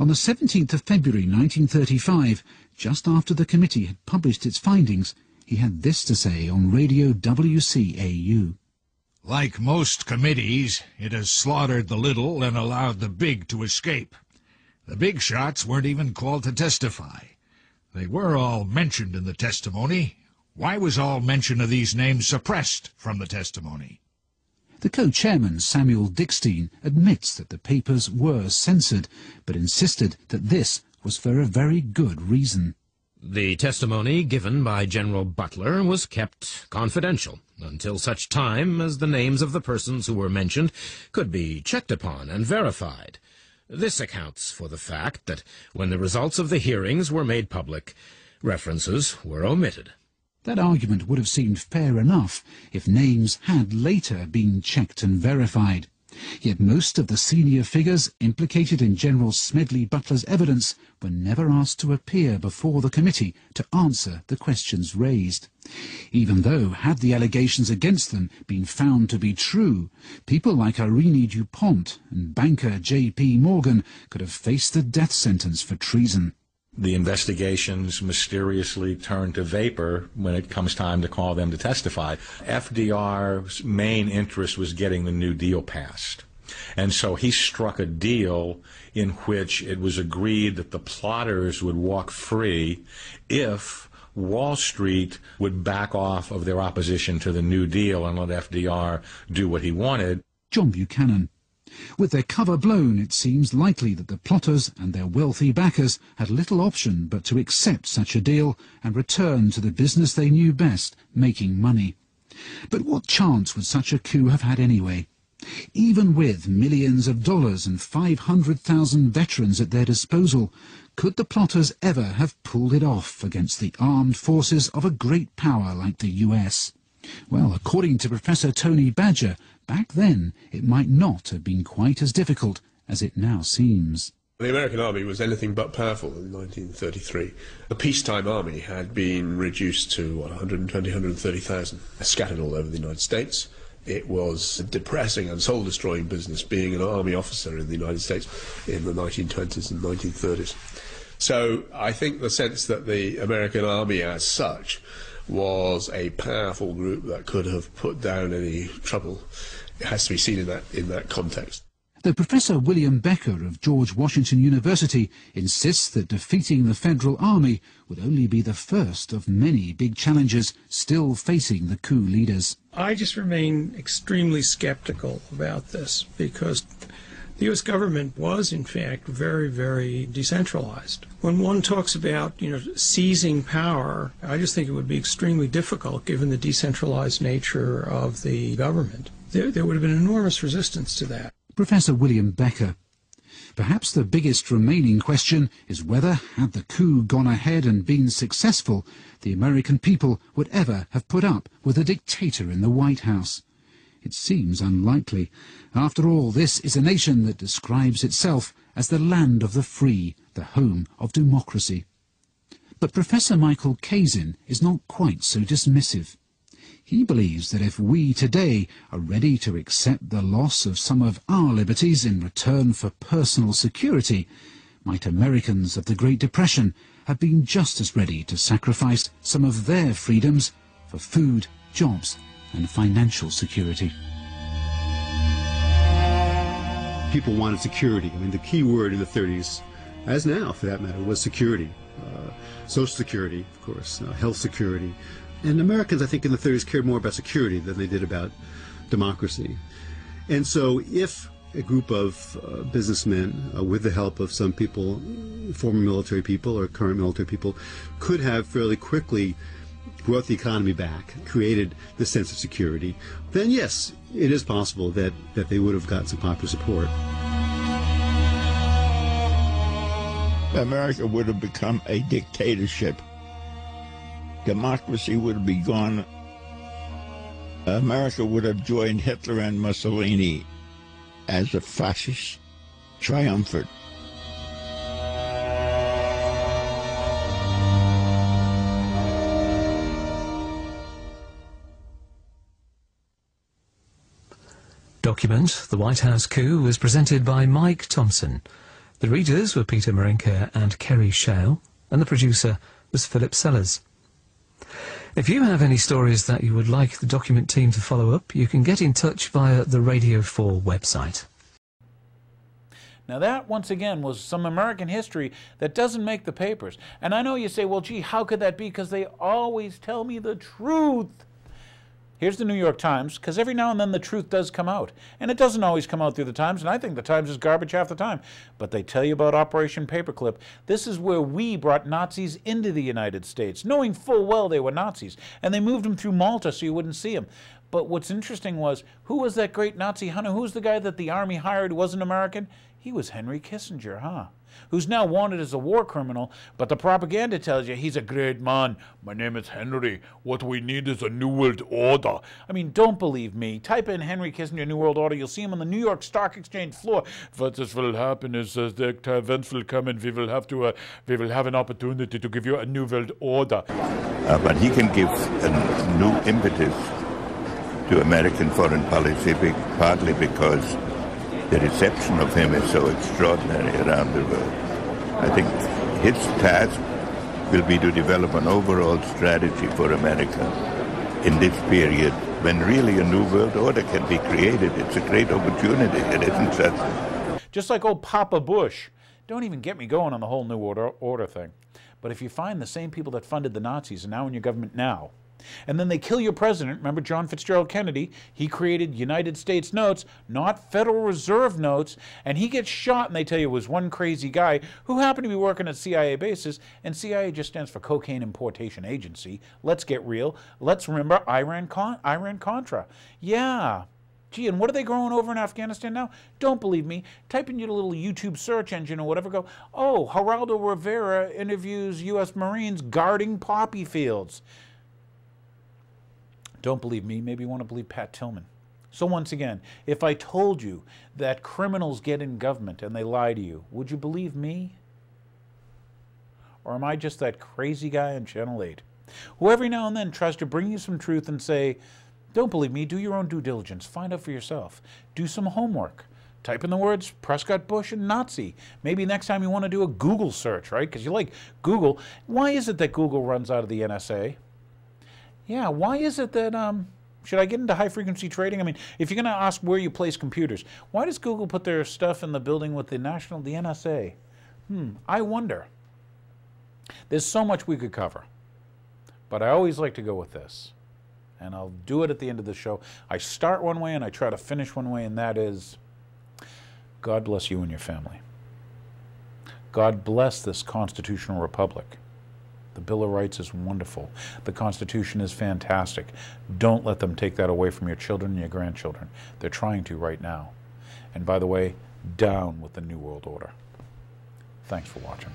On the 17th of February 1935, just after the committee had published its findings, he had this to say on Radio WCAU. Like most committees, it has slaughtered the little and allowed the big to escape. The big shots weren't even called to testify. They were all mentioned in the testimony. Why was all mention of these names suppressed from the testimony? The co-chairman, Samuel Dickstein, admits that the papers were censored, but insisted that this was for a very good reason. The testimony given by General Butler was kept confidential until such time as the names of the persons who were mentioned could be checked upon and verified. This accounts for the fact that when the results of the hearings were made public, references were omitted. That argument would have seemed fair enough if names had later been checked and verified. Yet most of the senior figures implicated in General Smedly Butler's evidence were never asked to appear before the committee to answer the questions raised. Even though, had the allegations against them been found to be true, people like Irene DuPont and banker J.P. Morgan could have faced the death sentence for treason. The investigations mysteriously turn to vapor when it comes time to call them to testify. FDR's main interest was getting the New Deal passed. And so he struck a deal in which it was agreed that the plotters would walk free if Wall Street would back off of their opposition to the New Deal and let FDR do what he wanted. John Buchanan. With their cover blown, it seems likely that the plotters and their wealthy backers had little option but to accept such a deal and return to the business they knew best, making money. But what chance would such a coup have had anyway? Even with millions of dollars and 500,000 veterans at their disposal, could the plotters ever have pulled it off against the armed forces of a great power like the US? Well, according to Professor Tony Badger, back then it might not have been quite as difficult as it now seems. The American army was anything but powerful in 1933. The peacetime army had been reduced to 120,000, 130,000, scattered all over the United States. It was a depressing and soul-destroying business being an army officer in the United States in the 1920s and 1930s. So I think the sense that the American army as such was a powerful group that could have put down any trouble, it has to be seen in that context. Though Professor William Becker of George Washington University insists that defeating the Federal Army would only be the first of many big challenges still facing the coup leaders. I just remain extremely skeptical about this because the U.S. government was, in fact, very, very decentralized. When one talks about, seizing power, I just think it would be extremely difficult given the decentralized nature of the government. There would have been enormous resistance to that. Professor William Becker. Perhaps the biggest remaining question is whether, had the coup gone ahead and been successful, the American people would ever have put up with a dictator in the White House. It seems unlikely. After all, this is a nation that describes itself as the land of the free, the home of democracy. But Professor Michael Kazin is not quite so dismissive. He believes that if we today are ready to accept the loss of some of our liberties in return for personal security, might Americans of the Great Depression have been just as ready to sacrifice some of their freedoms for food, jobs, and financial security. People wanted security. I mean, the key word in the 30s, as now for that matter, was security. Social security, of course, health security. And Americans, I think, in the 30s cared more about security than they did about democracy. And so if a group of businessmen, with the help of some people, former military people or current military people, could have fairly quickly brought the economy back, created the sense of security, then yes, it is possible that they would have gotten some popular support. America would have become a dictatorship. Democracy would be gone. America would have joined Hitler and Mussolini as a fascist triumvirate. Document The White House Coup was presented by Mike Thompson. The readers were Peter Marinker and Kerry Shale, and the producer was Philip Sellers. If you have any stories that you would like the document team to follow up, you can get in touch via the Radio 4 website. Now that, once again, was some American history that doesn't make the papers. And I know you say, well, gee, how could that be? Because they always tell me the truth. Here's the New York Times, because every now and then the truth does come out. And it doesn't always come out through the Times, and I think the Times is garbage half the time. But they tell you about Operation Paperclip. This is where we brought Nazis into the United States, knowing full well they were Nazis. And they moved them through Malta so you wouldn't see them. But what's interesting was, who was that great Nazi hunter? Who was the guy that the army hired who wasn't American? He was Henry Kissinger, huh? Who's now wanted as a war criminal, but the propaganda tells you he's a great man. My name is Henry. What we need is a New World Order. I mean, don't believe me. Type in Henry Kissinger, New World Order. You'll see him on the New York Stock Exchange floor. What this will happen is the events will come and we will have an opportunity to give you a New World Order. But he can give a new impetus to American foreign policy, partly because the reception of him is so extraordinary around the world. I think his task will be to develop an overall strategy for America in this period when really a new world order can be created. It's a great opportunity. It isn't such. Just like old Papa Bush. Don't even get me going on the whole New Order thing. But if you find the same people that funded the Nazis are now in your government now, and then they kill your president. Remember John Fitzgerald Kennedy? He created United States notes, not Federal Reserve notes, and he gets shot, and they tell you it was one crazy guy who happened to be working at CIA bases, and CIA just stands for Cocaine Importation Agency. Let's get real. Let's remember Iran-Contra. Yeah. Gee, and what are they growing over in Afghanistan now? Don't believe me. Type in your little YouTube search engine or whatever. Go, oh, Geraldo Rivera interviews U.S. Marines guarding poppy fields. Don't believe me, maybe you want to believe Pat Tillman. So once again, if I told you that criminals get in government and they lie to you, would you believe me? Or am I just that crazy guy on Channel 8, who every now and then tries to bring you some truth and say, don't believe me, do your own due diligence, find out for yourself, do some homework. Type in the words Prescott Bush and Nazi. Maybe next time you want to do a Google search, right? Because you like Google. Why is it that Google runs out of the NSA? Yeah, why is it that, should I get into high-frequency trading? I mean, if you're going to ask where you place computers, why does Google put their stuff in the building with the NSA? I wonder. There's so much we could cover, but I always like to go with this, and I'll do it at the end of the show. I start one way and I try to finish one way, and that is, God bless you and your family. God bless this constitutional republic. The Bill of Rights is wonderful. The Constitution is fantastic. Don't let them take that away from your children and your grandchildren. They're trying to right now. And by the way, down with the New World Order. Thanks for watching.